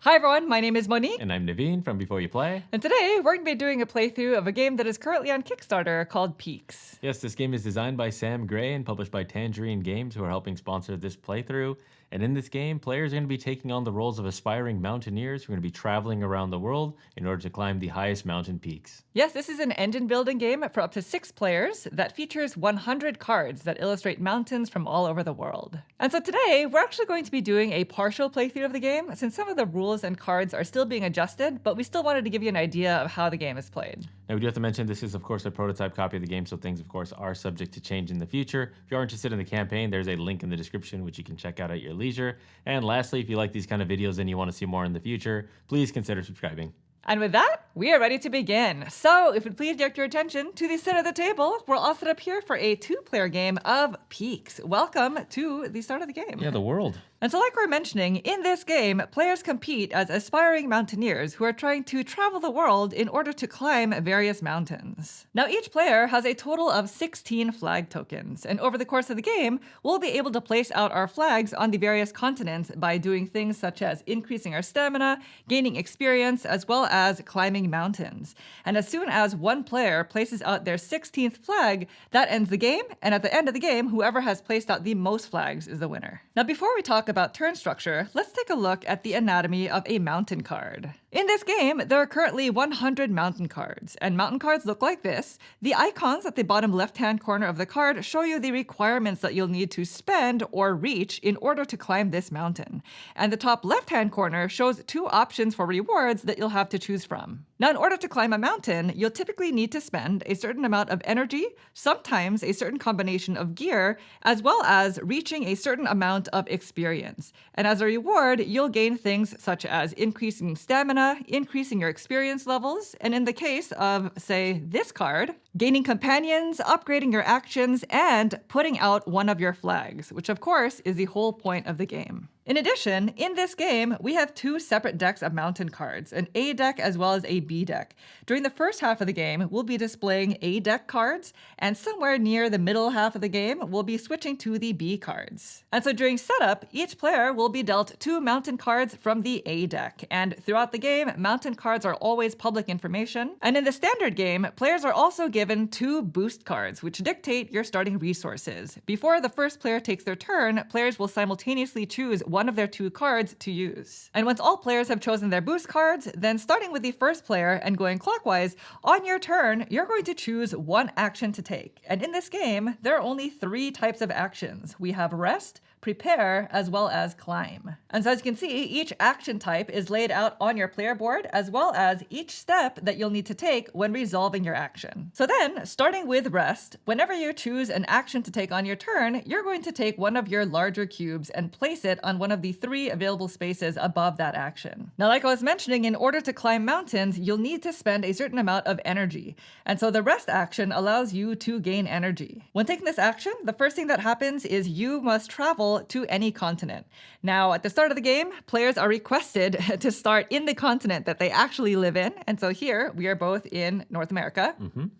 Hi everyone, my name is Monique. And I'm Naveen from Before You Play. And today we're going to be doing a playthrough of a game that is currently on Kickstarter called Peaks. Yes, this game is designed by Sam Gray and published by Tangerine Games, who are helping sponsor this playthrough. And in this game, players are going to be taking on the roles of aspiring mountaineers who are going to be traveling around the world in order to climb the highest mountain peaks. Yes, this is an engine building game for up to 6 players that features 100 cards that illustrate mountains from all over the world. And so today, we're actually going to be doing a partial playthrough of the game since some of the rules and cards are still being adjusted, but we still wanted to give you an idea of how the game is played. Now, we do have to mention this is, of course, a prototype copy of the game, so things, of course, are subject to change in the future. If you are interested in the campaign, there's a link in the description which you can check out at your leisure. And lastly, if you like these kind of videos and you want to see more in the future, please consider subscribing. And with that, we are ready to begin. So if you'd please direct your attention to the center of the table, we're all set up here for a 2-player game of Peaks. Welcome to the start of the game. Yeah, the world. And so like we're mentioning, in this game, players compete as aspiring mountaineers who are trying to travel the world in order to climb various mountains. Now each player has a total of 16 flag tokens, and over the course of the game, we'll be able to place out our flags on the various continents by doing things such as increasing our stamina, gaining experience, as well as climbing mountains. And as soon as one player places out their 16th flag, that ends the game, and at the end of the game, whoever has placed out the most flags is the winner. Now before we talk about turn structure, let's take a look at the anatomy of a mountain card. In this game, there are currently 100 mountain cards, and mountain cards look like this. The icons at the bottom left-hand corner of the card show you the requirements that you'll need to spend or reach in order to climb this mountain. And the top left-hand corner shows 2 options for rewards that you'll have to choose from. Now, in order to climb a mountain, you'll typically need to spend a certain amount of energy, sometimes a certain combination of gear, as well as reaching a certain amount of experience. And as a reward, you'll gain things such as increasing stamina, increasing your experience levels, and in the case of, say, this card, gaining companions, upgrading your actions, and putting out one of your flags, which of course is the whole point of the game. In addition, in this game, we have 2 separate decks of mountain cards, an A deck as well as a B deck. During the first half of the game, we'll be displaying A deck cards, and somewhere near the middle half of the game, we'll be switching to the B cards. And so during setup, each player will be dealt 2 mountain cards from the A deck, and throughout the game, mountain cards are always public information. And in the standard game, players are also given 2 boost cards, which dictate your starting resources. Before the first player takes their turn, players will simultaneously choose one of their 2 cards to use. And once all players have chosen their boost cards, then starting with the first player and going clockwise, on your turn, you're going to choose 1 action to take. And in this game, there are only 3 types of actions. We have rest, prepare, as well as climb. And so as you can see, each action type is laid out on your player board, as well as each step that you'll need to take when resolving your action. So then, starting with rest, whenever you choose an action to take on your turn, you're going to take one of your larger cubes and place it on one of the 3 available spaces above that action. Now, like I was mentioning, in order to climb mountains, you'll need to spend a certain amount of energy. And so the rest action allows you to gain energy. When taking this action, the first thing that happens is you must travel to any continent. Now, at the start of the game, players are requested to start in the continent that they actually live in. And so here, we are both in North America.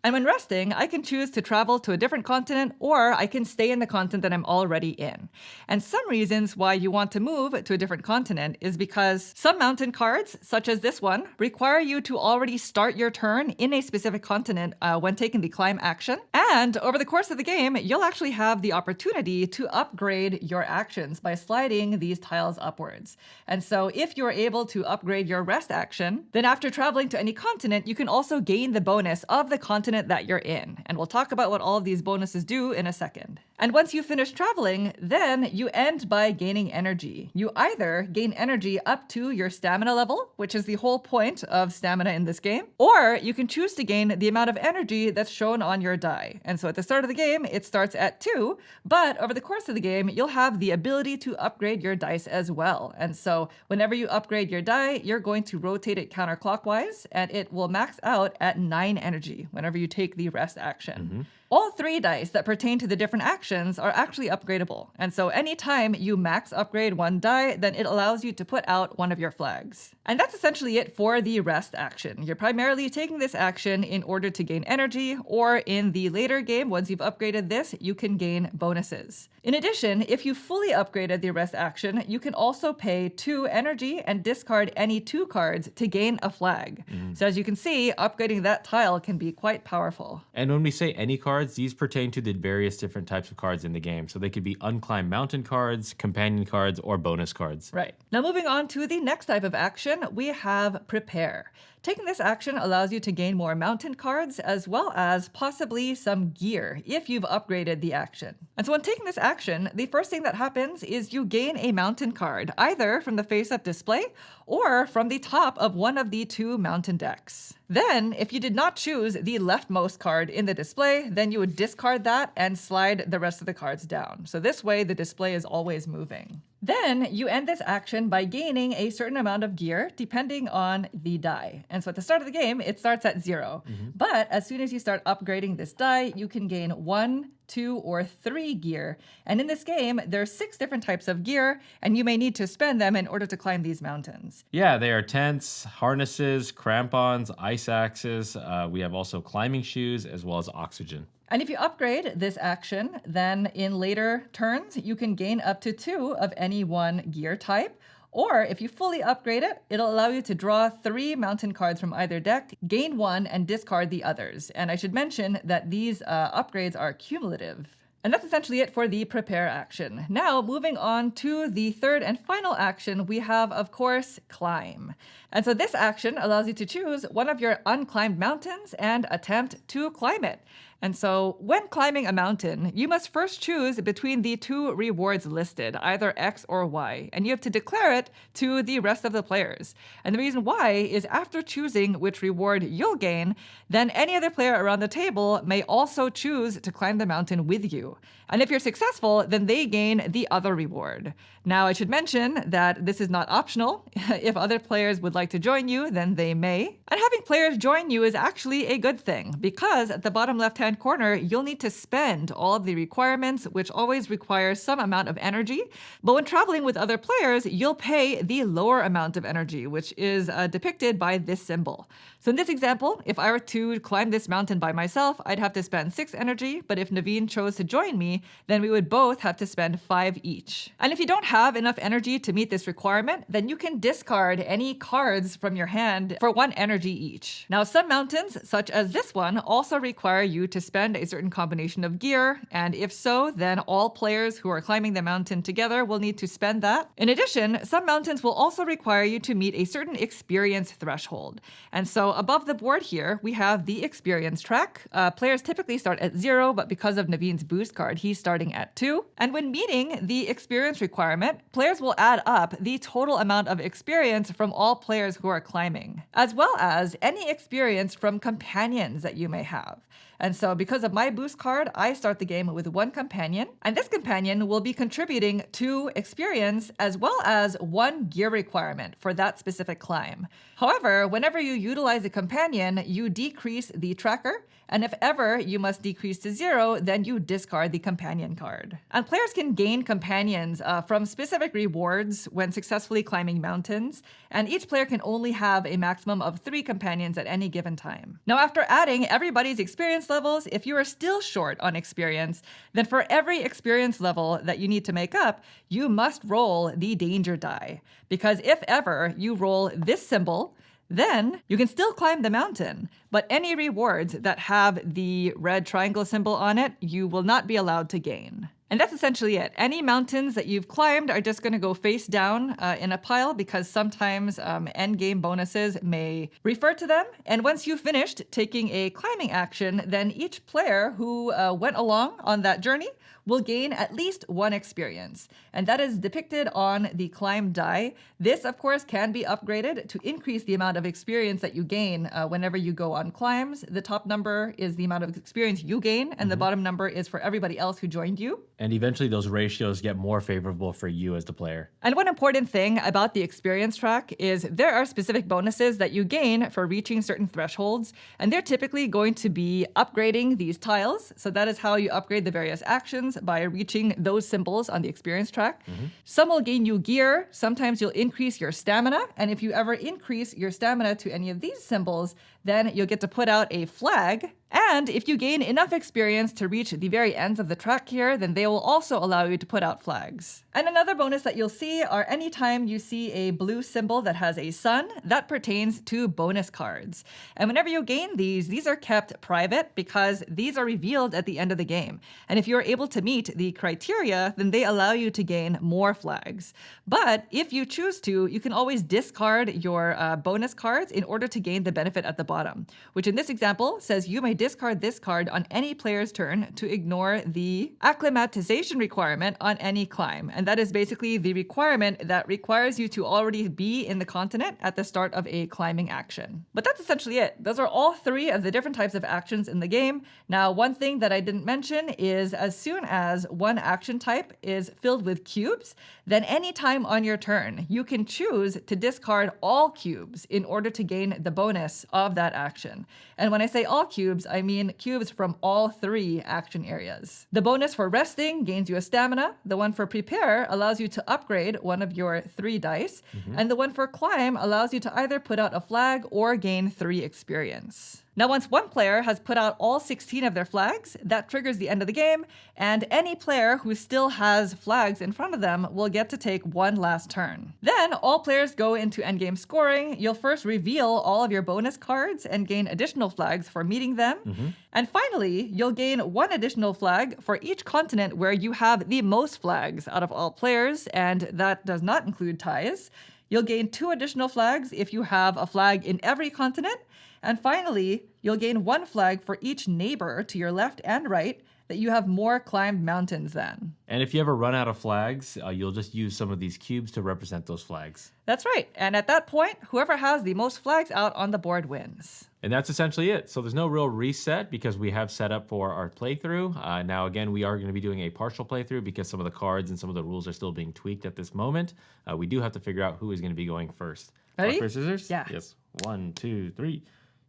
And when resting, I can choose to travel to a different continent, or I can stay in the continent that I'm already in. And some reasons why you want to move to a different continent is because some mountain cards, such as this one, require you to already start your turn in a specific continent when taking the climb action. And over the course of the game, you'll actually have the opportunity to upgrade your actions by sliding these tiles upwards. And so if you're able to upgrade your rest action, then after traveling to any continent, you can also gain the bonus of the continent that you're in. And we'll talk about what all of these bonuses do in a second. And once you finish traveling, then you end by gaining energy. You either gain energy up to your stamina level, which is the whole point of stamina in this game, or you can choose to gain the amount of energy that's shown on your die. And so at the start of the game, it starts at 2, but over the course of the game, you'll have the ability to upgrade your dice as well. And so whenever you upgrade your die, you're going to rotate it counterclockwise, and it will max out at 9 energy whenever you take the rest action. All 3 dice that pertain to the different actions are actually upgradable, and so anytime you max upgrade 1 die, then it allows you to put out one of your flags. And that's essentially it for the rest action. You're primarily taking this action in order to gain energy, or in the later game, once you've upgraded this, you can gain bonuses. In addition, if you fully upgraded the rest action, you can also pay 2 energy and discard any 2 cards to gain a flag. So as you can see, upgrading that tile can be quite powerful. And when we say any cards, these pertain to the various different types of cards in the game. So they could be unclimbed mountain cards, companion cards, or bonus cards. Right. Now moving on to the next type of action, we have prepare. Taking this action allows you to gain more mountain cards as well as possibly some gear if you've upgraded the action. And so when taking this action, the first thing that happens is you gain a mountain card, either from the face-up display or from the top of one of the 2 mountain decks. Then, if you did not choose the leftmost card in the display, then you would discard that and slide the rest of the cards down. So this way, the display is always moving. Then you end this action by gaining a certain amount of gear depending on the die. And so at the start of the game, it starts at 0. But as soon as you start upgrading this die, you can gain 1, 2, or 3 gear. And in this game, there are 6 different types of gear, and you may need to spend them in order to climb these mountains. Yeah, they are tents, harnesses, crampons, ice axes. We have also climbing shoes as well as oxygen. And if you upgrade this action, then in later turns, you can gain up to 2 of any one gear type. Or if you fully upgrade it, it'll allow you to draw 3 mountain cards from either deck, gain 1, and discard the others. And I should mention that these upgrades are cumulative. And that's essentially it for the prepare action. Now, moving on to the third and final action, we have, of course, climb. And so this action allows you to choose one of your unclimbed mountains and attempt to climb it. And so when climbing a mountain, you must first choose between the 2 rewards listed, either X or Y, and you have to declare it to the rest of the players. And the reason why is after choosing which reward you'll gain, then any other player around the table may also choose to climb the mountain with you. And if you're successful, then they gain the other reward. Now, I should mention that this is not optional. If other players would like to join you, then they may. And having players join you is actually a good thing, because at the bottom left-hand corner, you'll need to spend all of the requirements, which always requires some amount of energy. But when traveling with other players, you'll pay the lower amount of energy, which is depicted by this symbol. So in this example, if I were to climb this mountain by myself, I'd have to spend 6 energy, but if Naveen chose to join me, then we would both have to spend 5 each. And if you don't have enough energy to meet this requirement, then you can discard any cards from your hand for 1 energy each. Now, some mountains, such as this one, also require you to spend a certain combination of gear, and if so, then all players who are climbing the mountain together will need to spend that. In addition, some mountains will also require you to meet a certain experience threshold. And so above the board here, we have the experience track. Players typically start at 0, but because of Naveen's boost card, he's starting at 2. And when meeting the experience requirement, players will add up the total amount of experience from all players who are climbing, as well as any experience from companions that you may have. And so because of my boost card, I start the game with 1 companion, and this companion will be contributing 2 experience as well as 1 gear requirement for that specific climb. However, whenever you utilize a companion, you decrease the tracker, and if ever you must decrease to 0, then you discard the companion card. And players can gain companions from specific rewards when successfully climbing mountains, and each player can only have a maximum of 3 companions at any given time. Now, after adding everybody's experience levels, if you are still short on experience, then for every experience level that you need to make up, you must roll the danger die. Because if ever you roll this symbol, then you can still climb the mountain, but any rewards that have the red triangle symbol on it, you will not be allowed to gain. And that's essentially it. Any mountains that you've climbed are just going to go face down in a pile, because sometimes endgame bonuses may refer to them. And once you've finished taking a climbing action, then each player who went along on that journey will gain at least 1 experience. And that is depicted on the climb die. This, of course, can be upgraded to increase the amount of experience that you gain whenever you go on climbs. The top number is the amount of experience you gain, and the bottom number is for everybody else who joined you. And eventually those ratios get more favorable for you as the player. And one important thing about the experience track is there are specific bonuses that you gain for reaching certain thresholds, and they're typically going to be upgrading these tiles. So that is how you upgrade the various actions, by reaching those symbols on the experience track. Some will gain you gear. Sometimes you'll increase your stamina, and if you ever increase your stamina to any of these symbols, then you'll get to put out a flag. And if you gain enough experience to reach the very ends of the track here, then they will also allow you to put out flags. And another bonus that you'll see are anytime you see a blue symbol that has a sun, that pertains to bonus cards. And whenever you gain these are kept private because these are revealed at the end of the game. And if you're able to meet the criteria, then they allow you to gain more flags. But if you choose to, you can always discard your bonus cards in order to gain the benefit at the bottom, which in this example says you may discard this card on any player's turn to ignore the acclimatization requirement on any climb. And that is basically the requirement that requires you to already be in the continent at the start of a climbing action. But that's essentially it. Those are all 3 of the different types of actions in the game. Now, one thing that I didn't mention is as soon as one action type is filled with cubes, then anytime on your turn, you can choose to discard all cubes in order to gain the bonus of that action. And when I say all cubes, I mean cubes from all 3 action areas. The bonus for resting gains you a stamina. The one for prepare allows you to upgrade one of your 3 dice. And the one for climb allows you to either put out a flag or gain 3 experience. Now, once one player has put out all 16 of their flags, that triggers the end of the game, and any player who still has flags in front of them will get to take one last turn. Then, all players go into endgame scoring. You'll first reveal all of your bonus cards and gain additional flags for meeting them. And finally, you'll gain 1 additional flag for each continent where you have the most flags out of all players, and that does not include ties. You'll gain 2 additional flags if you have a flag in every continent. And finally, you'll gain 1 flag for each neighbor to your left and right that you have more climbed mountains than. And if you ever run out of flags, you'll just use some of these cubes to represent those flags. That's right. And at that point, whoever has the most flags out on the board wins. And that's essentially it. So there's no real reset because we have set up for our playthrough. Now, again, we are going to be doing a partial playthrough because some of the cards and some of the rules are still being tweaked at this moment. We do have to figure out who is going to be going first. Ready? Rock, paper, scissors? Yeah. Yes. 1, 2, 3.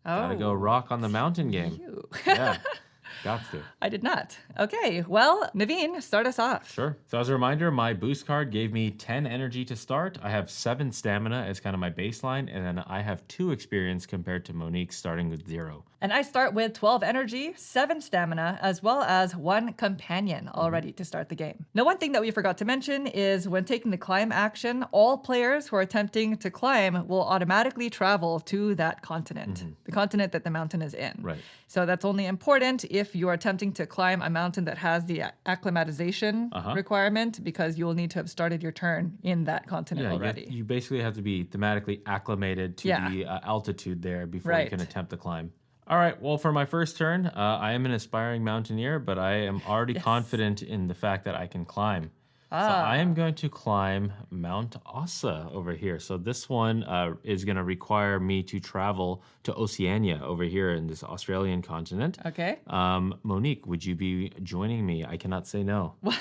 Oh. Gotta go rock on the mountain game. You. Yeah. Got to. I did not. Okay, well, Naveen, start us off. Sure. So as a reminder, my boost card gave me 10 energy to start. I have 7 stamina as kind of my baseline, and then I have 2 experience compared to Monique starting with 0. And I start with 12 energy, 7 stamina, as well as 1 companion already to start the game. Now, one thing that we forgot to mention is when taking the climb action, all players who are attempting to climb will automatically travel to that continent, the continent that the mountain is in. Right. So that's only important if you are attempting to climb a mountain that has the acclimatization requirement, because you will need to have started your turn in that continent already. You basically have to be thematically acclimated to the altitude there before you can attempt the climb. All right, well, for my first turn, I am an aspiring mountaineer, but I am already confident in the fact that I can climb. So I am going to climb Mount Ossa over here. So this one is going to require me to travel to Oceania over here in this Australian continent. Okay. Monique, would you be joining me? I cannot say no. Well,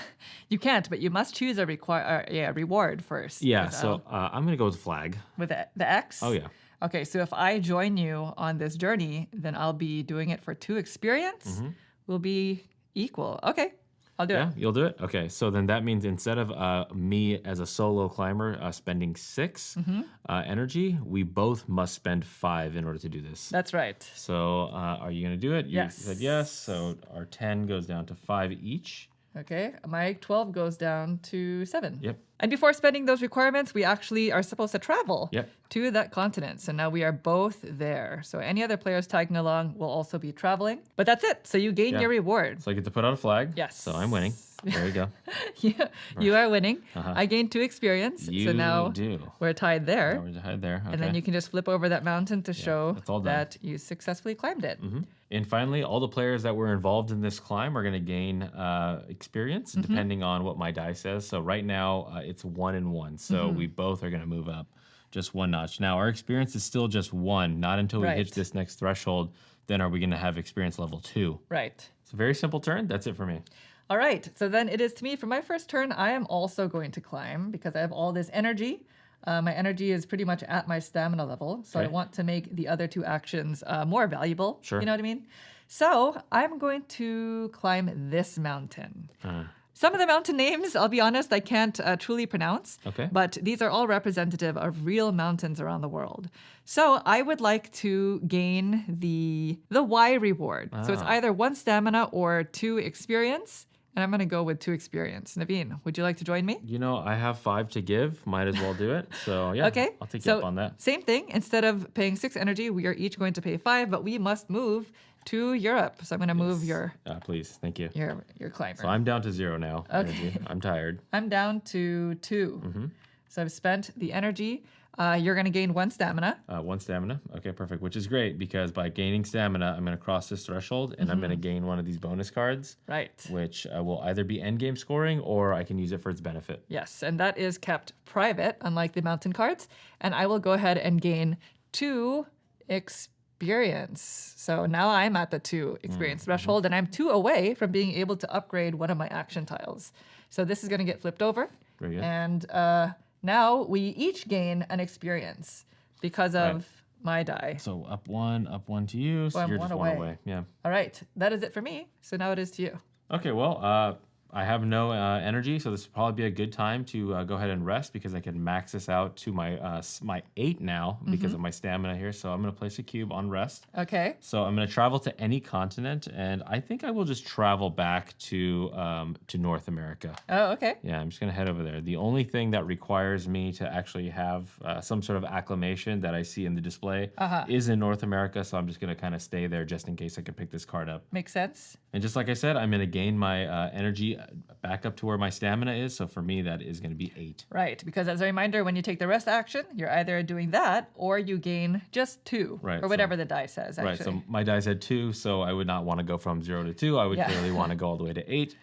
you can't, but you must choose a reward first. Yeah, so I'm going to go with flag. With the X? Oh, yeah. Okay, so if I join you on this journey, then I'll be doing it for 2 experience. We'll be equal. Okay, I'll do it. Yeah, you'll do it? Okay, so then that means instead of me as a solo climber spending 6 energy, we both must spend 5 in order to do this. That's right. So are you going to do it? Yes. You said yes, so our 10 goes down to 5 each. Okay, my 12 goes down to 7. Yep. And before spending those requirements, we actually are supposed to travel Yep. to that continent. So now we are both there. So any other players tagging along will also be traveling. But that's it. So you gain Yeah. your reward. So I get to put out a flag. Yes. So I'm winning. There you go. You are winning. I gained 2 experience. You so now do. we're tied there. Now we're tied there. Okay. And then you can just flip over that mountain to show that's all done. that you successfully climbed it. And finally, all the players that were involved in this climb are going to gain experience depending on what my die says. So right now, it's 1 and 1. So we both are going to move up just 1 notch. Now, our experience is still just 1. Not until we hit Right. this next threshold, then are we going to have experience level 2. Right. It's a very simple turn. That's it for me. All right, so then it is to me. For my first turn, I am also going to climb because I have all this energy. My energy is pretty much at my stamina level, so I Okay. want to make the other 2 actions more valuable. Sure. You know what I mean? So I'm going to climb this mountain. Some of the mountain names, I'll be honest, I can't truly pronounce. Okay. But these are all representative of real mountains around the world. So I would like to gain the Y reward. So it's either 1 stamina or 2 experience. And I'm going to go with 2 experience. Naveen, would you like to join me? You know, I have 5 to give. Might as well do it. So, yeah, Okay. I'll take you so up on that. Same thing. Instead of paying 6 energy, we are each going to pay 5, but we must move to Europe. So I'm going to move your Please. Thank you. climber. So I'm down to 0 now. Okay. Energy. I'm tired. I'm down to 2. So I've spent the energy. You're going to gain 1 stamina. 1 stamina. Okay, perfect. Which is great because by gaining stamina, I'm going to cross this threshold and I'm going to gain one of these bonus cards, Right. which will either be endgame scoring or I can use it for its benefit. Yes, and that is kept private, unlike the mountain cards. And I will go ahead and gain 2 experience. So now I'm at the 2 experience threshold, and I'm 2 away from being able to upgrade one of my action tiles. So this is going to get flipped over. Very good. And now we each gain an experience because of my die. So up 1 to you. So I'm you're 1 just 1 away. away. Yeah. All right, that is it for me. So now it is to you. Okay, well, I have no energy, so this would probably be a good time to go ahead and rest because I can max this out to my 8 now because of my stamina here. So I'm going to place a cube on rest. Okay. So I'm going to travel to any continent, and I think I will just travel back to North America. Oh, okay. Yeah, I'm just going to head over there. The only thing that requires me to actually have some sort of acclamation that I see in the display is in North America, so I'm just going to kind of stay there just in case I can pick this card up. Makes sense. And just like I said, I'm going to gain my energy back up to where my stamina is. So for me, that is going to be 8. Right, because as a reminder, when you take the rest action, you're either doing that or you gain just 2, Right, or whatever the die says, actually. Right, so my dice had 2, so I would not want to go from 0 to 2. I would Yeah. clearly want to go all the way to 8.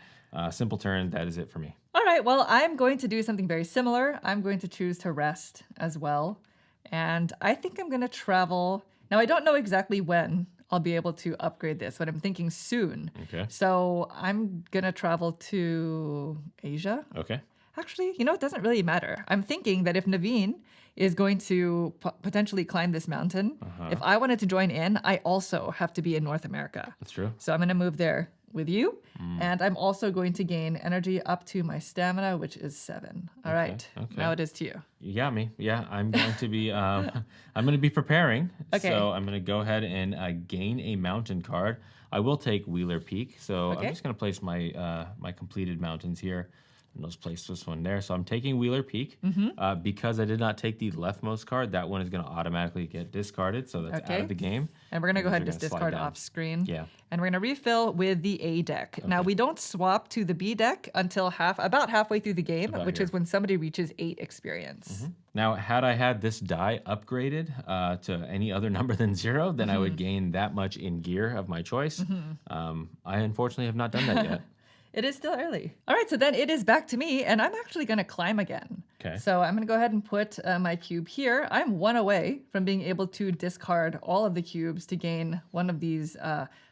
Simple turn, that is it for me. All right, well, I'm going to do something very similar. I'm going to choose to rest as well. And I think I'm going to travel. Now, I don't know exactly when I'll be able to upgrade this, but I'm thinking soon. Okay. So I'm going to travel to Asia. Okay. Actually, it doesn't really matter. I'm thinking that if Naveen is going to potentially climb this mountain, if I wanted to join in, I also have to be in North America. That's true. So I'm going to move there with you. And I'm also going to gain energy up to my stamina, which is 7. All right. okay. Now it is to you. You got me. Yeah, I'm going to be I'm going to be preparing. Okay. So I'm going to go ahead and gain a mountain card. I will take Wheeler Peak. So Okay. I'm just going to place my my completed mountains here. And let's place this one there. So I'm taking Wheeler Peak. Because I did not take the leftmost card, that one is going to automatically get discarded. So that's out Okay. of the game. And we're going to go ahead and these just are gonna discard slide down. off screen. Yeah. And we're going to refill with the A deck. Now, we don't swap to the B deck until about halfway through the game, About which here. is when somebody reaches 8 experience. Now, had I had this die upgraded to any other number than 0, then I would gain that much in gear of my choice. I unfortunately have not done that yet. It is still early. All right, so then it is back to me, and I'm actually going to climb again. Okay. So I'm going to go ahead and put my cube here. I'm 1 away from being able to discard all of the cubes to gain one of these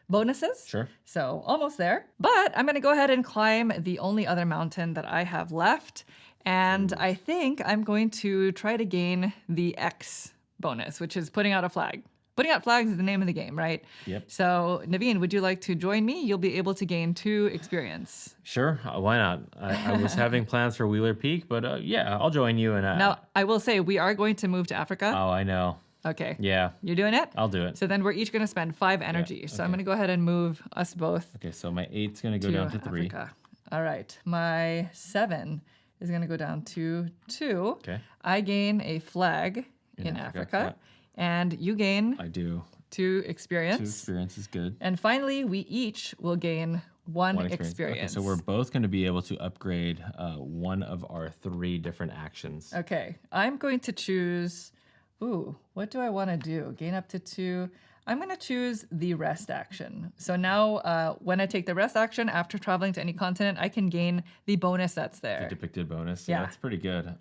bonuses. Sure. So almost there. But I'm going to go ahead and climb the only other mountain that I have left. And I think I'm going to try to gain the X bonus, which is putting out a flag. Putting out flags is the name of the game, right? Yep. So, Naveen, would you like to join me? You'll be able to gain 2 experience. Sure, why not? I was having plans for Wheeler Peak, but yeah, I'll join you. And Now, I will say we are going to move to Africa. oh, I know. Okay. Yeah, You're doing it? I'll do it. So then we're each going to spend 5 energy. So I'm okay. going to go ahead and move us both Okay, so my 8's going to go down to 3. Africa. All right. My 7 is going to go down to 2. Okay. I gain a flag in Africa, and you gain I do. 2 experience. 2 experience is good. And finally, we each will gain 1 Okay, experience. so we're both going to be able to upgrade one of our 3 different actions. Okay, I'm going to choose. Ooh, what do I want to do? Gain up to 2. I'm going to choose the rest action. So now when I take the rest action after traveling to any continent, I can gain the bonus that's there. The depicted bonus. Yeah. That's pretty good.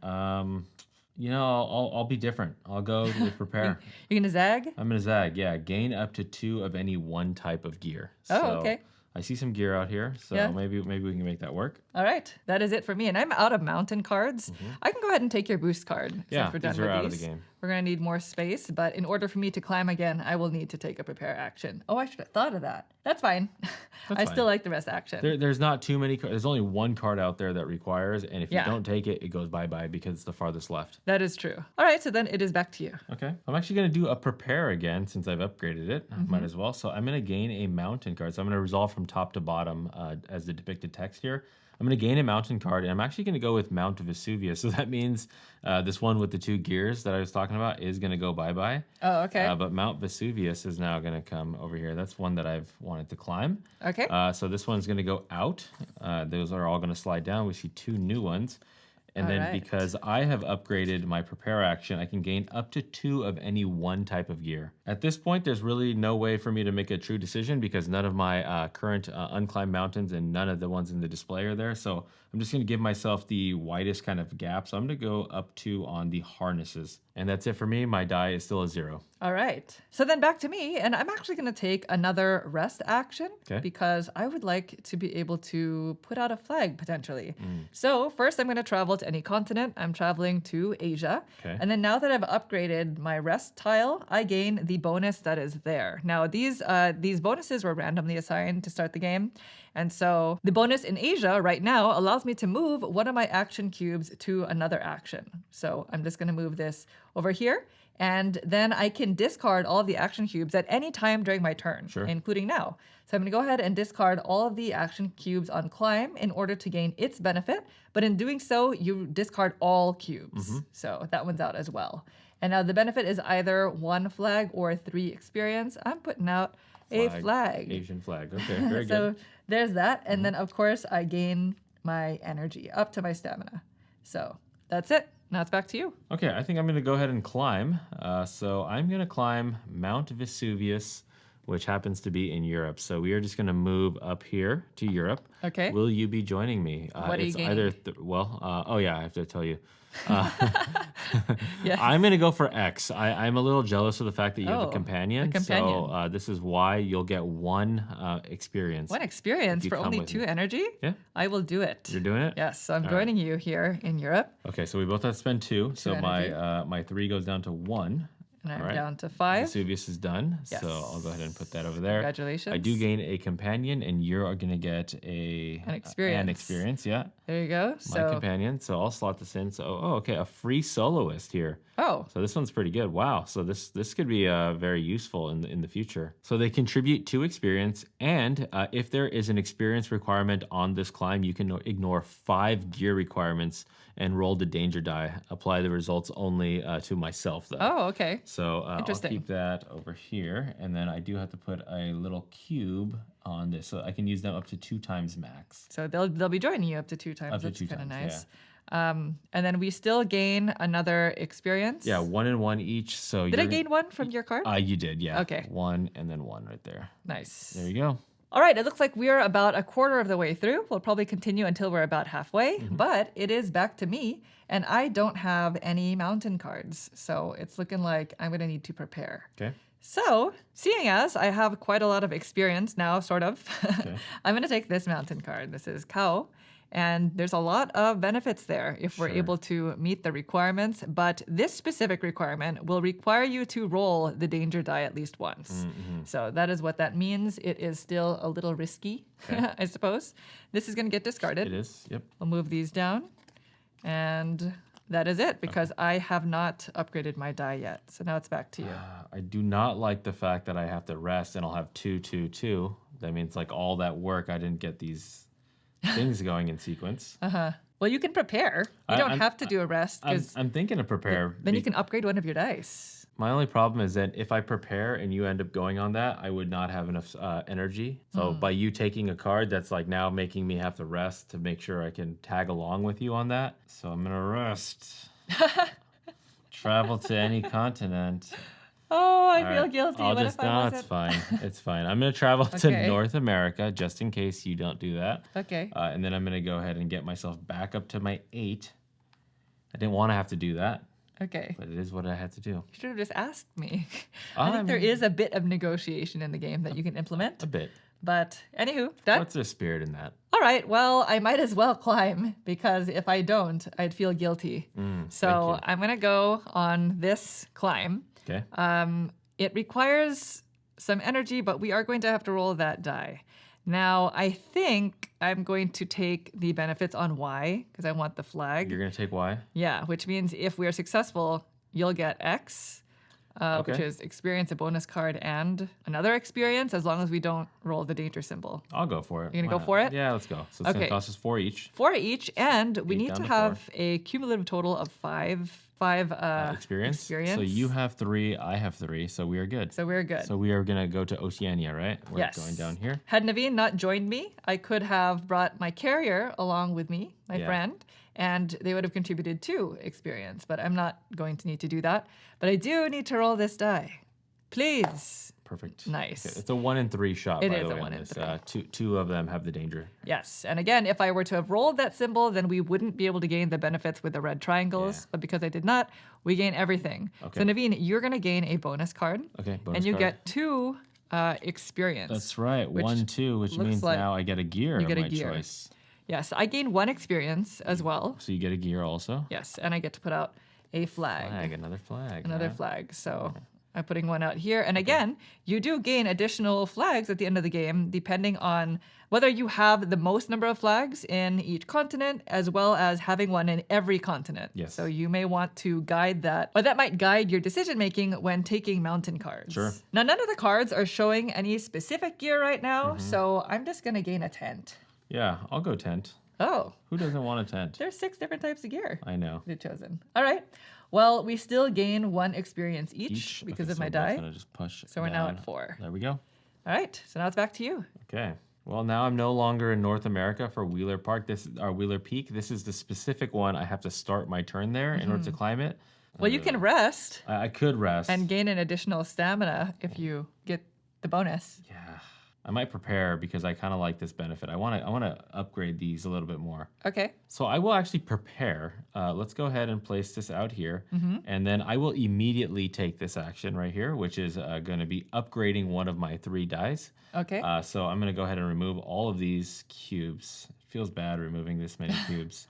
You know, I'll be different. I'll go with prepare. You're going to zag? I'm going to zag, yeah. Gain up to 2 of any one type of gear. Oh, So okay. I see some gear out here, so Yeah. maybe we can make that work. All right, that is it for me. And I'm out of mountain cards. I can go ahead and take your boost card. Yeah, since we're done these are with out of these. the game. We're going to need more space, but in order for me to climb again, I will need to take a prepare action. Oh, I should have thought of that. That's fine. That's I fine. still like the rest action. There's not too many cards. There's only 1 card out there that requires, and if you Yeah. don't take it, it goes bye-bye because it's the farthest left. That is true. All right, so then it is back to you. Okay. I'm actually going to do a prepare again since I've upgraded it. Mm-hmm. Might as well. So I'm going to gain a mountain card. So I'm going to resolve from top to bottom as the depicted text here. I'm going to gain a mountain card, and I'm actually going to go with Mount Vesuvius. So that means this one with the 2 gears that I was talking about is going to go bye-bye. Oh, okay. But Mount Vesuvius is now going to come over here. That's one that I've wanted to climb. Okay. So this one's going to go out. Those are all going to slide down. We see 2 new ones. And then Alright. because I have upgraded my prepare action, I can gain up to 2 of any one type of gear. At this point, there's really no way for me to make a true decision because none of my current unclimbed mountains and none of the ones in the display are there. So I'm just going to give myself the widest kind of gap. So I'm going to go up to on the harnesses. And that's it for me. My die is still a 0. All right. So then back to me, and I'm actually going to take another rest action Okay. because I would like to be able to put out a flag potentially. Mm. So first, I'm going to travel to any continent. I'm traveling to Asia. Okay. And then now that I've upgraded my rest tile, I gain the bonus that is there. Now, these bonuses were randomly assigned to start the game. And so the bonus in Asia right now allows me to move one of my action cubes to another action. So I'm just going to move this over here. And then I can discard all of the action cubes at any time during my turn, Sure. including now. So I'm going to go ahead and discard all of the action cubes on climb in order to gain its benefit. But in doing so, you discard all cubes. So that one's out as well. And now the benefit is either 1 flag or 3 experience. I'm putting out a flag. Asian flag. Okay, very So good. there's that. And then, of course, I gain my energy up to my stamina. So that's it. Now it's back to you. Okay, I think I'm going to go ahead and climb. So I'm going to climb Mount Vesuvius, which happens to be in Europe. So we are just going to move up here to Europe. Okay. Will you be joining me? What are you it's gaining? either oh yeah, I have to tell you. Yes. I'm going to go for X. I'm a little jealous of the fact that you have Oh, a companion. a companion. So this is why you'll get 1 experience. One experience you for come only with 2 me. energy? Yeah, I will do it. you're doing it? Yes, so I'm All joining you here in Europe. Okay, so we both have to spend 2. So energy. my 3 goes down to 1. And I'm All right. down to 5. Vesuvius is done, Yes. so I'll go ahead and put that over there. Congratulations. I do gain a companion, and you're going to get An an experience. experience, yeah. There you go. My So, companion, so I'll slot this in. So, okay, a free soloist here. oh, So this one's pretty good. Wow. So this could be very useful in the future. So they contribute 2 experience, and if there is an experience requirement on this climb, you can ignore 5 gear requirements and roll the danger die. Apply the results only to myself, though. oh, okay. So I'll Interesting. keep that over here, and then I do have to put a little cube on this, so I can use them up to 2 times max. So they'll be joining you up to 2 times. Up to That's 2 kind of times, nice. And then we still gain another experience. Yeah, 1 and 1 each. So Did I gain 1 from your card? You did, yeah. Okay. 1 and then 1 right there. Nice. There you go. All right, it looks like we're about a quarter of the way through. We'll probably continue until we're about halfway, but it is back to me, and I don't have any mountain cards. So it's looking like I'm going to need to prepare. Okay. So, seeing as I have quite a lot of experience now, sort of, I'm going to take this mountain card. This is Kao. And there's a lot of benefits there if we're Sure. able to meet the requirements. But this specific requirement will require you to roll the danger die at least once. So that is what that means. It is still a little risky, I suppose. This is going to get discarded. It is, yep. I'll move these down. And that is it because I have not upgraded my die yet. So now it's back to you. I do not like the fact that I have to rest and I'll have 2, 2, 2. That means like all that work, I didn't get these things going in sequence. Well, you can prepare. You don't have to do a rest because I'm thinking to prepare. then you can upgrade one of your dice. My only problem is that if I prepare and you end up going on that, I would not have enough energy. So by you taking a card, that's like now making me have to rest to make sure I can tag along with you on that. So I'm gonna rest. Travel to any continent. Oh, I feel guilty. I'll What just if I no, wasn't? it's fine. It's fine. I'm gonna travel to Okay. North America just in case you don't do that. Okay. And then I'm gonna go ahead and get myself back up to my 8. I didn't want to have to do that, Okay. but it is what I had to do. You should have just asked me. I I think there mean- is a bit of negotiation in the game that you can implement. A bit. But anywho, done. What's the spirit in that? All right. Well, I might as well climb because if I don't, I'd feel guilty. So thank you. I'm gonna go on this climb. Okay. It requires some energy, but we are going to have to roll that die. Now, I think I'm going to take the benefits on Y because I want the flag. You're gonna take Y. Yeah, which means if we are successful, you'll get X, which Okay. is experience, a bonus card, and another experience as long as we don't roll the danger symbol. I'll go for it. You're gonna Why go for not? it? Yeah, let's go. So it's Okay. gonna cost us 4 each. 4 each, and we 8 need down to to have a cumulative total of five Experience. So experience. you have 3, I have 3, so we are good. So we're good. So we are gonna go to Oceania, right? We're Yes. going down here. Had Naveen not joined me, I could have brought my carrier along with me, my Yeah. friend, and they would have contributed 2 experience, but I'm not going to need to do that. But I do need to roll this die. Please. Perfect. Nice. Okay, it's a 1 in 3 shot. It by is the a way, 1 on in this. 3. Two of them have the danger. Yes. And again, if I were to have rolled that symbol, then we wouldn't be able to gain the benefits with the red triangles. Yeah. But because I did not, we gain everything. Okay. So Naveen, you're going to gain a bonus card. Okay. Bonus And you card. get 2 experience. That's right. which 1, 2, which looks means like now I get a gear you of get a my gear. choice. Yes, I gain 1 experience as well. So you get a gear also. Yes, and I get to put out a flag. Another flag. Another huh? flag. So I'm putting one out here. And again, you do gain additional flags at the end of the game, depending on whether you have the most number of flags in each continent, as well as having one in every continent. Yes. So you may want to guide that, or that might guide your decision making when taking mountain cards. Sure. Now, none of the cards are showing any specific gear right now, Mm-hmm. so I'm just going to gain a tent. Yeah, I'll go tent. Oh, Who doesn't want a tent? there's 6 different types of gear I know. you've chosen. All right. Well, we still gain 1 experience each because Okay, of so my we're both die. gonna just push So we're now down. at 4. There we go. All right. So now it's back to you. Okay. Well, now I'm no longer in North America for Wheeler Park. This is our Wheeler Peak. This is the specific one. I have to start my turn there in order to climb it. Well, you can rest I could rest. and gain an additional stamina if you get the bonus. Yeah. I might prepare because I kind of like this benefit. I want to upgrade these a little bit more. Okay. So I will actually prepare. Let's go ahead and place this out here. And then I will immediately take this action right here, which is going to be upgrading one of my 3 dice. Okay. So I'm going to go ahead and remove all of these cubes. It feels bad removing this many cubes,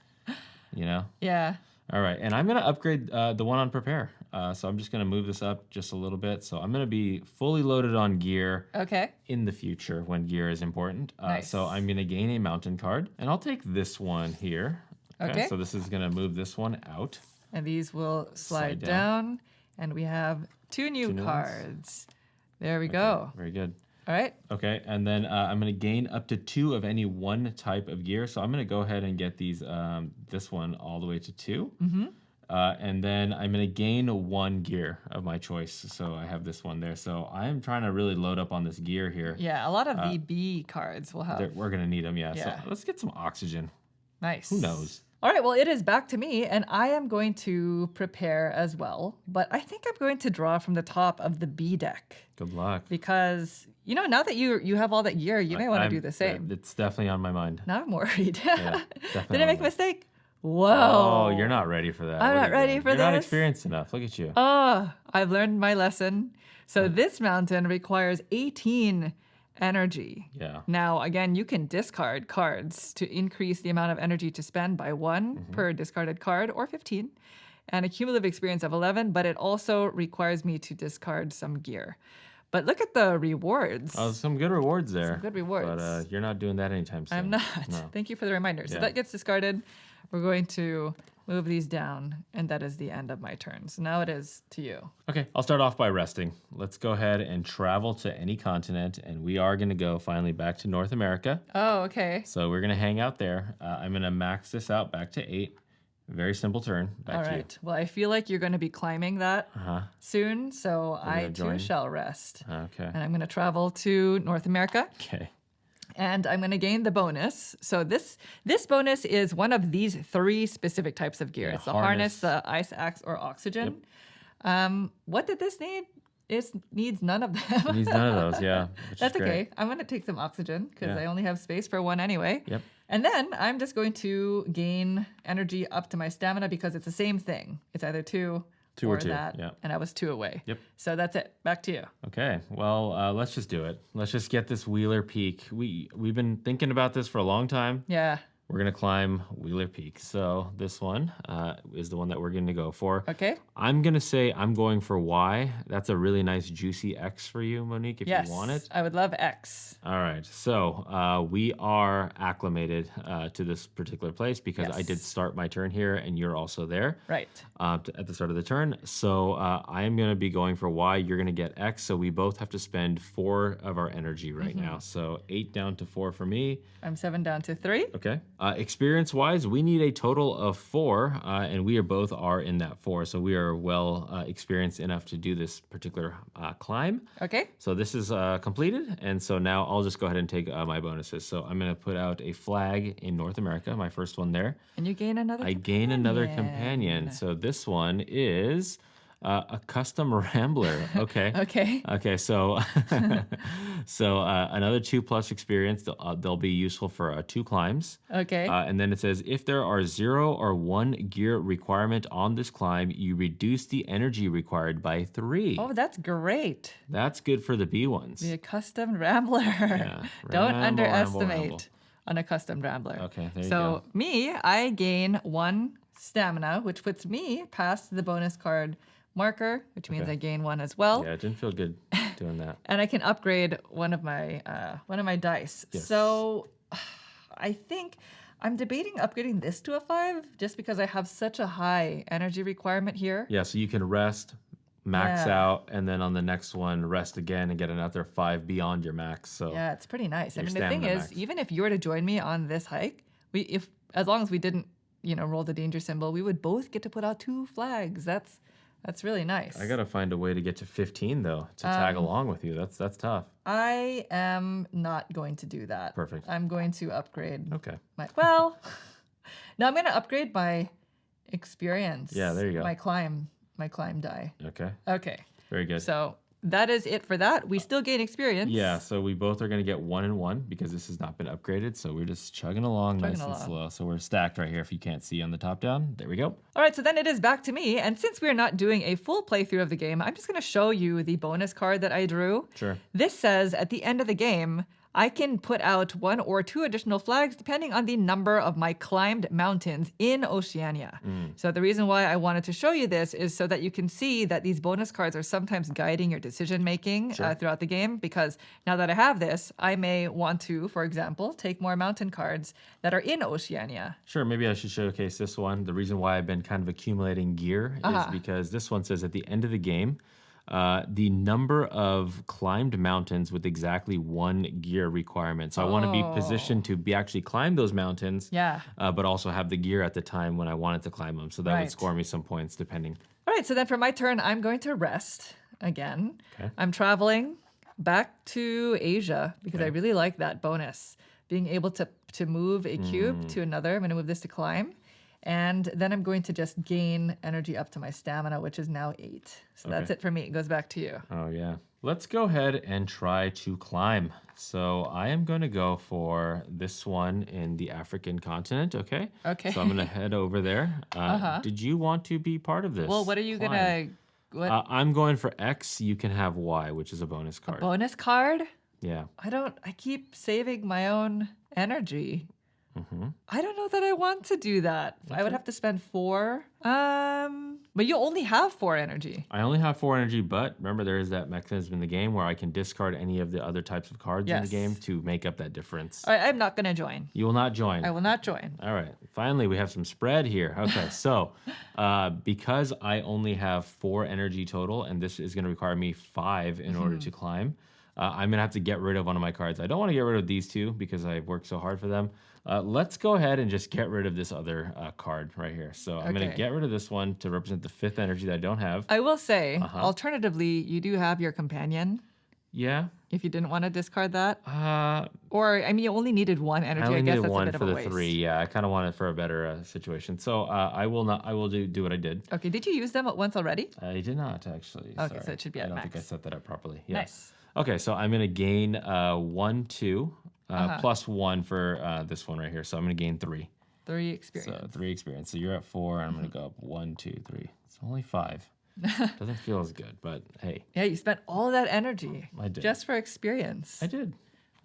you know? Yeah. All right, and I'm going to upgrade the one on prepare. So I'm just going to move this up just a little bit. So I'm going to be fully loaded on gear Okay. in the future when gear is important. Nice. So I'm going to gain a mountain card, and I'll take this one here. Okay. So this is going to move this one out. And these will slide Slide down. down. And we have 2 new new ones. cards. There we go. Very good. All right. Okay, and then I'm going to gain up to 2 of any one type of gear. So I'm going to go ahead and get these, this one all the way to 2. And then I'm going to gain 1 gear of my choice. So I have this one there. So I'm trying to really load up on this gear here. Yeah. A lot of the B cards will have. We're going to need them, yeah. Yeah. So let's get some oxygen. Nice. Who knows? All right, well, it is back to me, and I am going to prepare as well. But I think I'm going to draw from the top of the B deck Good luck. because, you know, now that you have all that gear, you may want to I'm- do the same. It's definitely on my mind. Now I'm worried. definitely Did I make a on mistake? Whoa. Oh, you're not ready for that. I'm What are not you ready doing? for You're not this. experienced enough. Look at you. Oh, I've learned my lesson. So this mountain requires 18 energy. Yeah. Now, again, you can discard cards to increase the amount of energy to spend by 1 per discarded card, or 15, and a cumulative experience of 11, but it also requires me to discard some gear. But look at the rewards. Oh, some good rewards there. Some good rewards. But you're not doing that anytime soon. I'm not. No. Thank you for the reminder. So Yeah. that gets discarded. We're going to move these down, and that is the end of my turn. So now it is to you. Okay, I'll start off by resting. Let's go ahead and travel to any continent, and we are going to go finally back to North America. Oh, okay. So we're going to hang out there. I'm going to max this out back to 8. Very simple turn. Back All to right. Well, I feel like you're going to be climbing that soon, so I gonna too join? shall rest. Okay. And I'm going to travel to North America. Okay. And I'm going to gain the bonus. So this bonus is one of these 3 specific types of gear. Yeah, it's the harness. harness, the ice axe, or oxygen. What did this need? It needs none of them. It needs none of those, yeah. Which That's is great. okay. I'm going to take some oxygen because Yeah. I only have space for 1 anyway. Yep. And then I'm just going to gain energy up to my stamina because it's the same thing. It's either 2 or 2, that. yeah. And I was 2 away. Yep. So that's it. Back to you. Okay, well, let's just do it. Let's just get this Wheeler Peak. We've been thinking about this for a long time. Yeah. We're going to climb Wheeler Peak. So this one is the one that we're going to go for. Okay. I'm going to say I'm going for Y. That's a really nice juicy X for you, Monique, if Yes. you want it. I would love X. All right, so we are acclimated to this particular place because I did Yes. start my turn here and you're also there. Right. At the start of the turn. So I am going to be going for Y. You're going to get X. So we both have to spend 4 of our energy right now. So 8 down to 4 for me. I'm 7 down to 3. Okay. Experience-wise, we need a total of 4, and we both are in that 4. So we are well experienced enough to do this particular climb. Okay. So this is completed, and so now I'll just go ahead and take my bonuses. So I'm going to put out a flag in North America, my first one there. And you gain another I gain another companion. So this one is a custom rambler. Okay. Okay. Okay. So another 2+ experience. They'll be useful for 2 climbs. Okay. And then it says if there are 0 or 1 gear requirement on this climb, you reduce the energy required by 3. Oh, that's great. That's good for the B ones. Be a custom rambler. Don't Ramble, underestimate ramble. on a custom rambler. Okay, there you So me, I gain 1 stamina, which puts me past the bonus card marker, which means Okay. I gain 1 as well. Yeah, it didn't feel good doing that. And I can upgrade one of my dice. Yes. So I think I'm debating upgrading this to a 5 just because I have such a high energy requirement here. Yeah, so you can rest, max Yeah. out, and then on the next one, rest again and get another 5 beyond your max. So Yeah, it's pretty nice. I Your mean, the thing stamina is, max. even if you were to join me on this hike, as long as we didn't, roll the danger symbol, we would both get to put out 2 flags. That's really nice. I gotta find a way to get to 15 though to tag along with you. That's tough. I am not going to do that. Perfect. I'm going to upgrade Okay. no, I'm going to upgrade my experience. Yeah, there you go. My climb die. Okay. Okay. Very good. So that is it for that. We still gain experience. Yeah, so we both are gonna get 1 and 1 because this has not been upgraded. So we're just chugging along nice and along. slow. So we're stacked right here. If you can't see on the top down, there we go. All right, so then it is back to me. And since we're not doing a full playthrough of the game, I'm just going to show you the bonus card that I drew. Sure. This says at the end of the game, I can put out 1 or 2 additional flags depending on the number of my climbed mountains in Oceania. So the reason why I wanted to show you this is so that you can see that these bonus cards are sometimes guiding your decision making throughout the game. Because now that I have this, I may want to, for example, take more mountain cards that are in Oceania. Sure, maybe I should showcase this one. The reason why I've been kind of accumulating gear is because this one says at the end of the game, the number of climbed mountains with exactly 1 gear requirement. So I want to be positioned to actually climb those mountains, Yeah. but also have the gear at the time when I wanted to climb them. So that would Right. score me some points depending. All right, so then for my turn, I'm going to rest again. Okay. I'm traveling back to Asia because I really like that bonus. Being able to move a cube to another. I'm going to move this to climb. And then I'm going to just gain energy up to my stamina, which is now 8. So that's it for me. It goes back to you. Oh, yeah. Let's go ahead and try to climb. So I am going to go for this one in the African continent, okay? Okay. So I'm going to head over there. Did you want to be part of this? Well, what are you going to... What I'm going for X. You can have Y, which is a bonus card. bonus card? Yeah. I keep saving my own energy. I don't know that I want to do that. I would have to spend 4. But you only have 4 energy. I only have 4 energy, but remember there is that mechanism in the game where I can discard any of the other types of cards in the Yes. game to make up that difference. All right, I'm not going to join. You will not join. I will not join. All right. Finally, we have some spread here. Okay, so because I only have 4 energy total, and this is going to require me 5 in order to climb, I'm going to have to get rid of one of my cards. I don't want to get rid of these 2 because I've worked so hard for them. Let's go ahead and just get rid of this other card right here. So I'm going to Okay. get rid of this one to represent the 5th energy that I don't have. I will say, alternatively, you do have your companion Yeah. if you didn't want to discard that. I Or, I mean, you only needed 1 energy. only I guess needed that's a one bit for of a the waste. 3. Yeah, I kind of want it for a better situation. So I will not. I will do what I did. Okay, did you use them once already? I did not actually. Okay, Sorry. so it should be at I don't think I max. set that up properly. Yeah. Nice. Okay, so I'm gonna gain 1, 2, plus 1 for this one right here. So I'm gonna gain 3. 3 experience. So 3 experience. So you're at 4, and I'm gonna go up 1, 2, 3. It's only 5. Doesn't feel as good, but hey, Yeah, you spent all of that energy I did. just for experience. I did.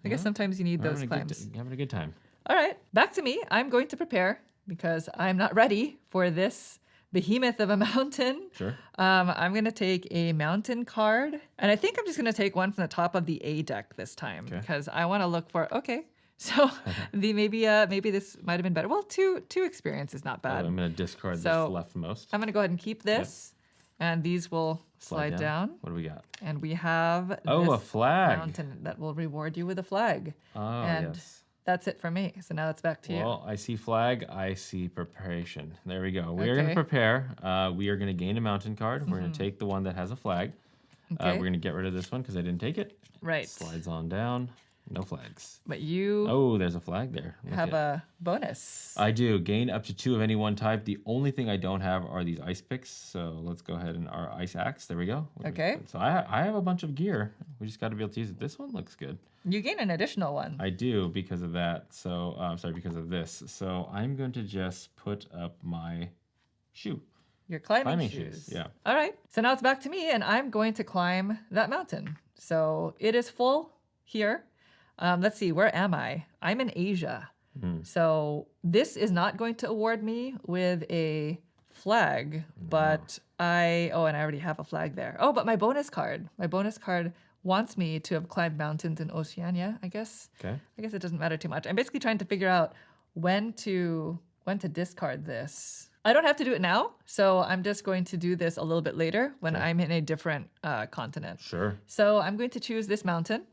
I guess sometimes you need We're those having climbs. having a good time. All right, back to me. I'm going to prepare because I'm not ready for this behemoth of a mountain. Sure. I'm going to take a mountain card, and I think I'm just going to take one from the top of the A deck this time Okay. because I want to look for, okay, so maybe this might have been better. Well, two experience is not bad. I'm gonna discard So- this leftmost. I'm going to go ahead and keep this, and these will slide down. What do we got? And we have Oh, a this flag. mountain that will reward you with a flag. Oh, and yes. that's it for me. So now it's back to you. Well, I see flag. I see preparation. There we go. We are going to Okay. prepare. We are going to gain a mountain card. We're going to take the one that has a flag. Okay. We're going to get rid of this one because I didn't take it. Right. Slides on down. No flags. But you Oh, there's a flag there. Look have at- a bonus. I do. Gain up to 2 of any one type. The only thing I don't have are these ice picks. So let's go ahead and our ice axe. There we go. Okay. So I have a bunch of gear. We just got to be able to use it. This one looks good. You gain an additional one. I do because of that. So sorry, because of this. So I'm going to just put up my shoe. Your climbing Climbing shoes. shoes, yeah. All right. So now it's back to me, and I'm going to climb that mountain. So it is full here. Let's see. Where am I? I'm in Asia. So this is not going to award me with a flag, but and I already have a flag there. Oh, but my bonus card. My bonus card wants me to have climbed mountains in Oceania, I guess. Okay. I guess it doesn't matter too much. I'm basically trying to figure out when to discard this. I don't have to do it now, so I'm just going to do this a little bit later when I'm in a different continent. Sure. So I'm going to choose this mountain,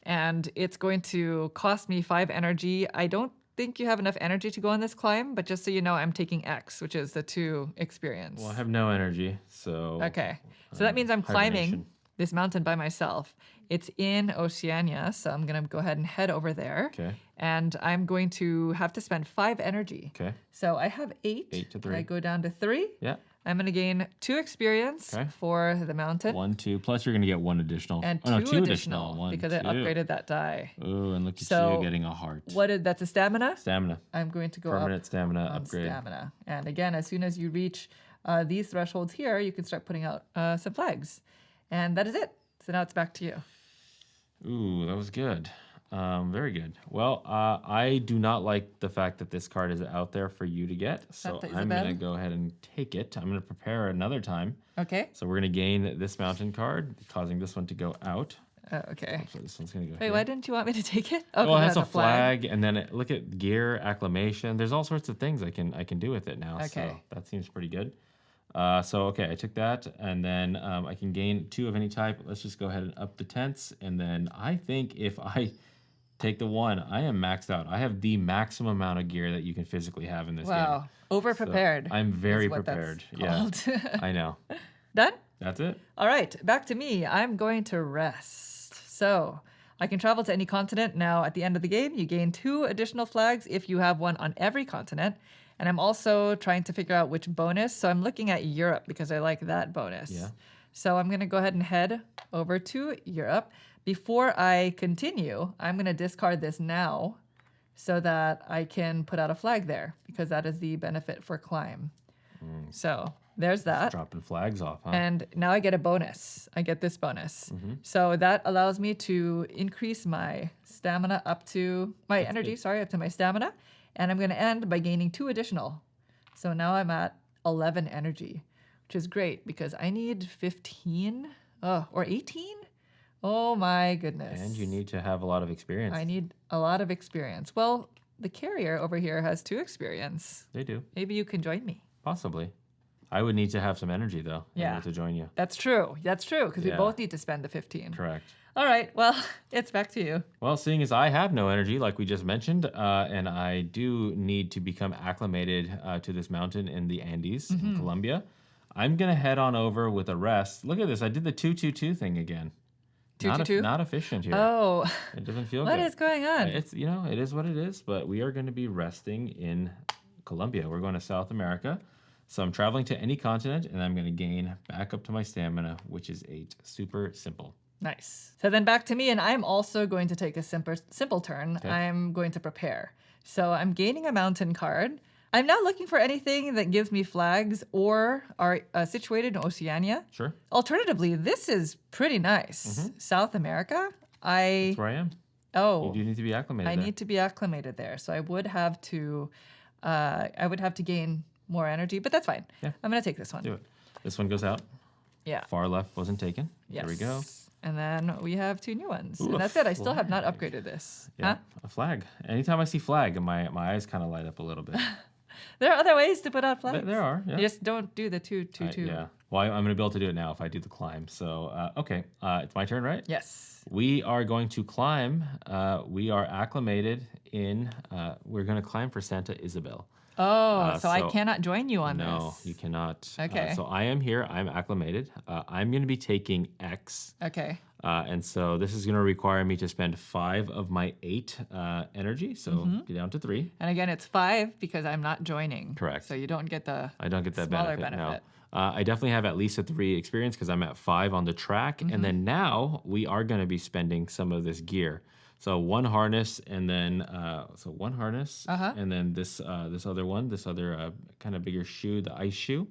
and it's going to cost me 5 energy. I don't think you have enough energy to go on this climb, but just so you know, I'm taking X, which is the 2 experience. Well, I have no energy, so. Okay. So that means I'm climbing hibernation. this mountain by myself. It's in Oceania, so I'm going to go ahead and head over there. Okay. And I'm going to have to spend 5 energy. Okay. So I have 8. 8 to and 3. I go down to 3. Yeah. I'm going to gain 2 experience Okay. for the mountain. 1, 2. Plus, you're going to get 1 additional. And oh, no, 2 2 additional, 1, because I 2. upgraded that die. Ooh, and look at So, you getting a heart. That's a stamina. Stamina. I'm going to go Permanent up stamina on upgrade. stamina. And again, as soon as you reach these thresholds here, you can start putting out some flags. And that is it. So now it's back to you. Ooh, that was good. Very good. Well, I do not like the fact that this card is out there for you to get. So Santa I'm going to Isabel. go ahead and take it. I'm going to prepare another time. Okay. So we're going to gain this mountain card, causing this one to go out. Okay. So this one's going to go Wait, here. why didn't you want me to take it? Oh, Well, it 'cause has a flag, and then look at gear, acclamation. There's all sorts of things I can do with it now. So Okay. that seems pretty good. Okay, I took that, and then I can gain 2 of any type. Let's just go ahead and up the tents, and then I think if I take the 1, I am maxed out. I have the maximum amount of gear that you can physically have in this Wow. game. Over So prepared. I'm very is what that's prepared. Yeah, called. I know. Done? That's it. All right, back to me. I'm going to rest. So I can travel to any continent. Now, at the end of the game, you gain 2 additional flags if you have one on every continent. And I'm also trying to figure out which bonus. So I'm looking at Europe because I like that bonus. Yeah. So I'm going to go ahead and head over to Europe. Before I continue, I'm going to discard this now so that I can put out a flag there because that is the benefit for climb. So there's that. Dropping flags off, huh? And now I get a bonus. I get this bonus. So that allows me to increase my stamina up to my energy, up to my stamina. And I'm going to end by gaining 2 additional. So now I'm at 11 energy, which is great because I need 15 or 18. Oh my goodness. And you need to have a lot of experience. I need a lot of experience. Well, the carrier over here has 2 experience. They do. Maybe you can join me. Possibly. I would need to have some energy, though, in Yeah. order to join you. That's true. That's true because we Yeah. both need to spend the 15. Correct. All right. Well, it's back to you. Well, seeing as I have no energy, like we just mentioned, and I do need to become acclimated to this mountain in the Andes in Colombia, I'm going to head on over with a rest. Look at this. I did the 2-2-2 thing again. 2-2-2? Not efficient here. Oh, It doesn't feel what good. is going on? It's, it is what it is, but we are going to be resting in Colombia. We're going to South America. So I'm traveling to any continent, and I'm going to gain back up to my stamina, which is 8. Super simple. Nice. So then back to me, and I'm also going to take a simple turn. Okay. I'm going to prepare. So I'm gaining a mountain card. I'm now looking for anything that gives me flags or are situated in Oceania. Sure. Alternatively, this is pretty nice. South America. That's where I am. Oh, You do need to be acclimated I there. need to be acclimated there. So I would have to gain more energy, but that's fine. Yeah. I'm gonna take this one. Do it. This one goes out. Yeah. Far left wasn't taken. Yes. There we go. And then we have 2 new ones. Ooh, and a that's it. I still have not flag. upgraded this. Yeah, Huh? a flag. Anytime I see flag, my eyes kind of light up a little bit. There are other ways to put out flags. There are, yeah. You just don't do the 2-2-2. Yeah. Well, I'm going to be able to do it now if I do the climb. So, okay. It's my turn, right? Yes. We are going to climb. We are acclimated in, we're going to climb for Santa Isabel. Oh, so I so- cannot join you on No, this. you cannot. Okay. So I am here. I'm acclimated. I'm going to be taking X. Okay. And so this is going to require me to spend 5 of my 8 energy. So get down to 3. And again, it's 5 because I'm not joining. Correct. So you don't get the I don't get that smaller benefit. benefit. No. I definitely have at least a 3 experience because I'm at 5 on the track. And then now we are going to be spending some of this gear. So 1 harness and then, 1 harness and then this other kind of bigger shoe, the ice shoe.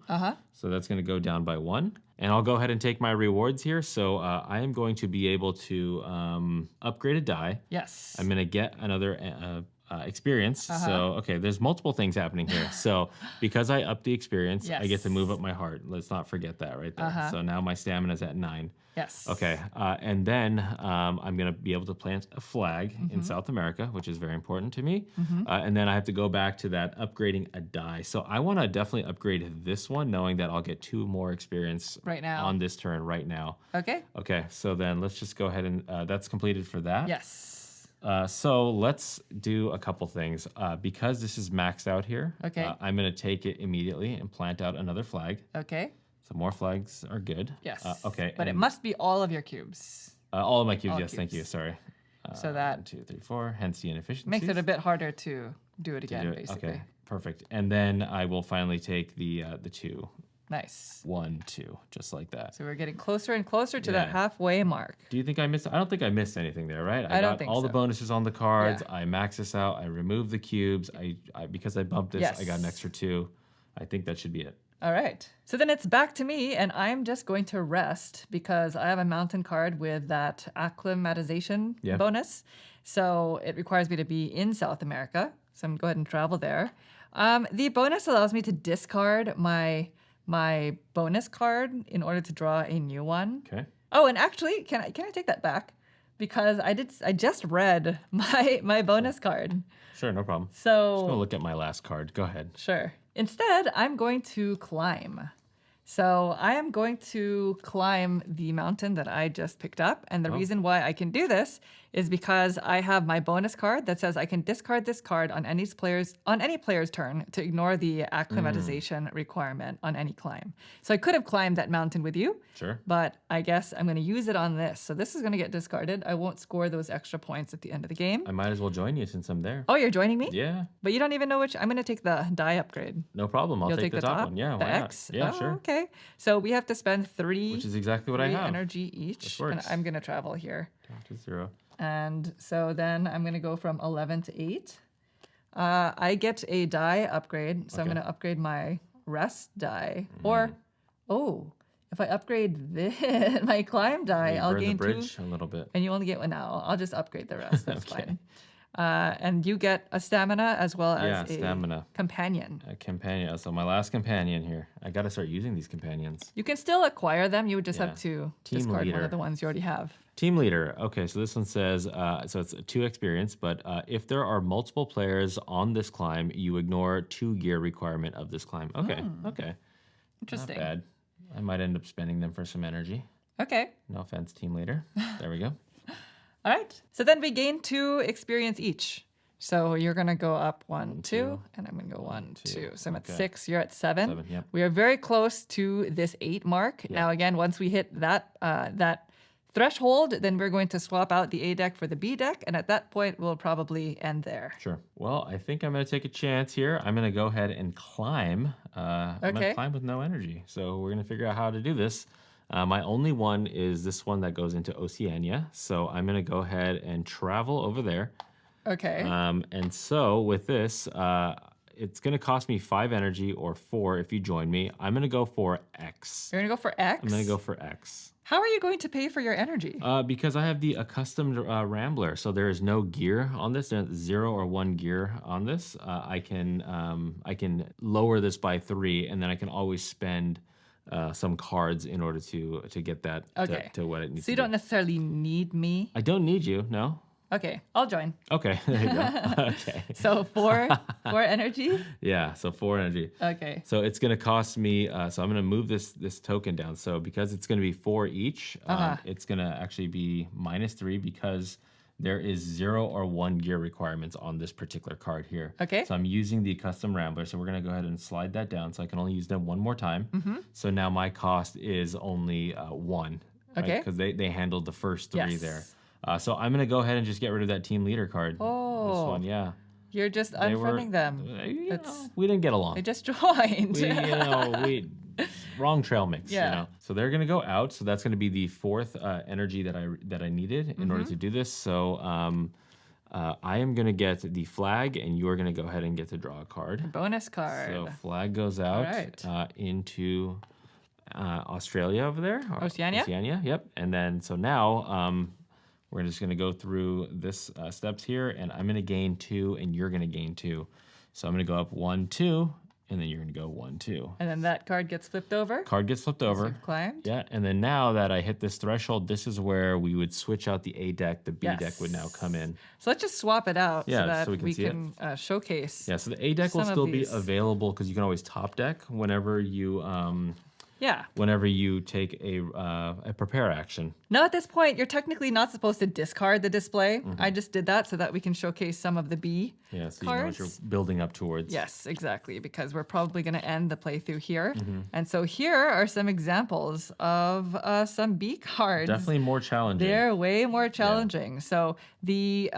So that's going to go down by 1. And I'll go ahead and take my rewards here. So I am going to be able to upgrade a die. Yes. I'm going to get another experience. So, okay, there's multiple things happening here. So because I upped the experience, I get to move up my heart. Let's not forget that right there. So now my stamina is at 9. Yes. Okay, and then I'm going to be able to plant a flag in South America, which is very important to me. And then I have to go back to that upgrading a die. So I want to definitely upgrade this one, knowing that I'll get 2 more experience Right now. on this turn right now. Okay. Okay, so then let's just go ahead and that's completed for that. Yes. So let's do a couple things. Because this is maxed out here, Okay. I'm going to take it immediately and plant out another flag. Okay. So more flags are good. Yes. Okay. But it and, must be all of your cubes. all of my cubes, all yes, thank you. cubes. Sorry. So that 1, 2, 3, 4. Hence the inefficiencies. makes it a bit harder to do it to again, do it. basically. Okay, perfect. And then I will finally take the 2. Nice. 1, 2, just like that. So we're getting closer and closer to that Yeah. halfway mark. Do you think I missed? I don't think I missed anything there, right? I don't got think all the so. bonuses on the cards. Yeah. I maxed this out. I removed the cubes. I because I bumped this, I got an Yes. extra 2. I think that should be it. All right. So then it's back to me, and I'm just going to rest because I have a mountain card with that acclimatization Yeah. bonus. So it requires me to be in South America. So I'm going to go ahead and travel there. The bonus allows me to discard my bonus card in order to draw a new one. Okay. Oh, and actually, can I take that back? Because I just read my bonus card. Sure, no problem. So I'm gonna look at my last card. Go ahead. sure. Instead, I'm going to climb. So I am going to climb the mountain that I just picked up. And the reason why I can do this is because I have my bonus card that says I can discard this card on any player's turn to ignore the acclimatization requirement on any climb. So I could have climbed that mountain with you, Sure. but I guess I'm going to use it on this. So this is going to get discarded. I won't score those extra points at the end of the game. I might as well join you since I'm there. Oh, you're joining me? Yeah, But you don't even know which. I'm going to take the die upgrade. no problem. I'll You'll take the top one. Yeah, the why X? not? Yeah, Oh, sure. Okay. So we have to spend 3, Which is exactly what I 3 have. energy each. This And works. I'm going to travel here. Down to 0. And so then I'm going to go from 11 to 8. I get a die upgrade. So I'm Okay. going to upgrade my rest die. Or, if I upgrade this, my climb die, You I'll burn gain the 2. bridge a little bit. And you only get 1 now. I'll just upgrade the rest. That's Okay. fine. And you get a stamina as well as a stamina. companion. A companion. So my last companion here. I got to start using these companions. You can still acquire them. You would just Yeah. have to Team discard one leader. of the ones you already have. Team leader. Okay, so this one says, so it's 2 experience, but if there are multiple players on this climb, you ignore 2 gear requirement of this climb. Okay, okay. Interesting. Not bad. I might end up spending them for some energy. Okay. No offense, team leader. There we go. All right. So then we gain 2 experience each. So you're going to go up 1, 2, and I'm going to go 1, 2. So I'm at 6, you're at 7. 7, yep. We are very close to this 8 mark. Now, again, once we hit that threshold, then we're going to swap out the A deck for the B deck. And at that point, we'll probably end there. Sure. Well, I think I'm going to take a chance here. I'm going to go ahead and climb. I'm going to climb with no energy. So we're going to figure out how to do this. My only one is this one that goes into Oceania. So I'm going to go ahead and travel over there. Okay. And so with this, it's going to cost me 5 energy or 4 if you join me. I'm going to go for X. You're going to go for X? I'm going to go for X. How are you going to pay for your energy? Because I have the accustomed Rambler, so there is no gear on this. There's 0 or 1 gear on this. I can lower this by 3, and then I can always spend some cards in order to get that to what it needs. So you don't necessarily need me? I don't need you, no. Okay, I'll join. Okay, there you go. Okay. So 4 energy? Yeah, so 4 energy. Okay. So it's going to cost me, so I'm going to move this token down. So because it's going to be 4 each, it's going to actually be -3 because there is 0 or 1 gear requirements on this particular card here. Okay. So I'm using the custom Rambler. So we're going to go ahead and slide that down so I can only use them one more time. So now my cost is only 1. Okay. Because they handled the first 3 Yes. there. So I'm going to go ahead and just get rid of that team leader card. Oh. This one, yeah. You're just unfriending them. We didn't get along. They just joined. Wrong trail mix. Yeah. So they're gonna go out. So that's gonna be the 4th energy that I needed in order to do this. So I am gonna get the flag, and you are gonna go ahead and get to draw a card. Bonus card. So flag goes out into Australia over there. Oceania? Oceania. Yep. And then so now we're just going to go through this steps here, and I'm going to gain 2, and you're going to gain 2. So I'm going to go up 1, 2, and then you're going to go 1, 2. And then that card gets flipped over. Card gets flipped over. You've climbed. Yeah, and then now that I hit this threshold, this is where we would switch out the A deck. The B deck would now come in. So let's just swap it out so that so we can showcase. Yeah, so the A deck will still be available because you can always top deck whenever you whenever you take a prepare action. Now at this point, you're technically not supposed to discard the display. I just did that so that we can showcase some of the B so cards. you know what you're building up towards. Yes, exactly, because we're probably going to end the playthrough here. And so here are some examples of some B cards. Definitely more challenging. They're way more challenging. So the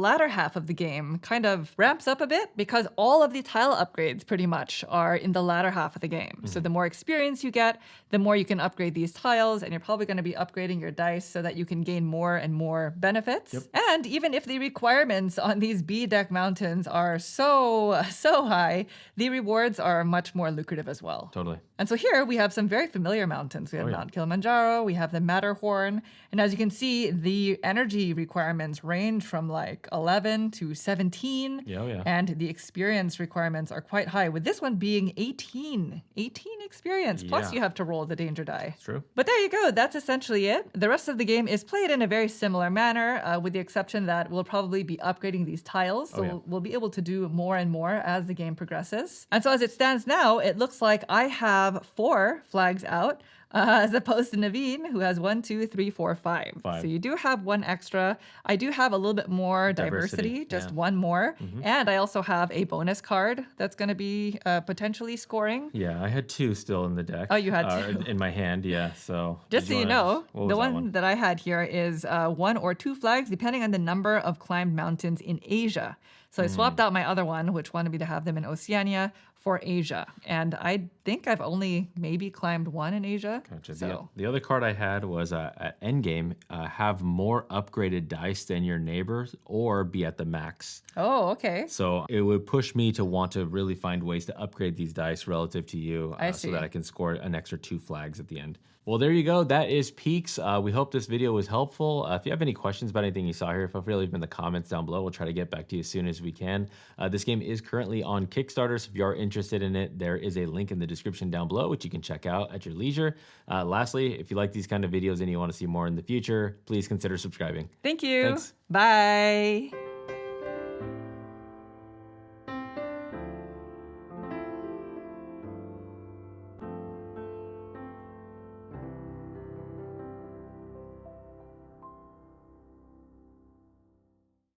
latter half of the game kind of ramps up a bit because all of the tile upgrades pretty much are in the latter half of the game. So the more experience you get, the more you can upgrade these tiles, and you're probably going to be upgrading your dice so that you can gain more and more benefits. And even if the requirements on these B deck mountains are so high, the rewards are much more lucrative as well. Totally. And so here we have some very familiar mountains. We have Mount Kilimanjaro, we have the Matterhorn, and as you can see, the energy requirements range from like 11 to 17, and the experience requirements are quite high, with this one being 18 experience, plus you have to roll the danger die. It's true. But there you go, that's essentially it. The rest of the game is played in a very similar manner, with the exception that we'll probably be upgrading these tiles, so we'll be able to do more and more as the game progresses. And so as it stands now, it looks like I have 4 flags out, as opposed to Naveen, who has 1, 2, 3, 4, 5. So you do have 1 extra. I do have a little bit more diversity, just 1 more. And I also have a bonus card that's going to be potentially scoring. Yeah, I had 2 still in the deck. Oh, you had 2? In my hand, yeah. So just so you know, the one that I had here is 1 or 2 flags, depending on the number of climbed mountains in Asia. So I swapped out my other one, which wanted me to have them in Oceania, for Asia. And I think I've only maybe climbed 1 in Asia. Gotcha. So. The other card I had was at endgame, have more upgraded dice than your neighbors or be at the max. Oh, okay. So it would push me to want to really find ways to upgrade these dice relative to you so that I can score an extra 2 flags at the end. Well, there you go. That is Peaks. We hope this video was helpful. If you have any questions about anything you saw here, feel free to leave them in the comments down below. We'll try to get back to you as soon as we can. This game is currently on Kickstarter, so if you are interested in it, there is a link in the description down below, which you can check out at your leisure. Lastly, if you like these kind of videos and you want to see more in the future, please consider subscribing. Thank you. Thanks. Bye.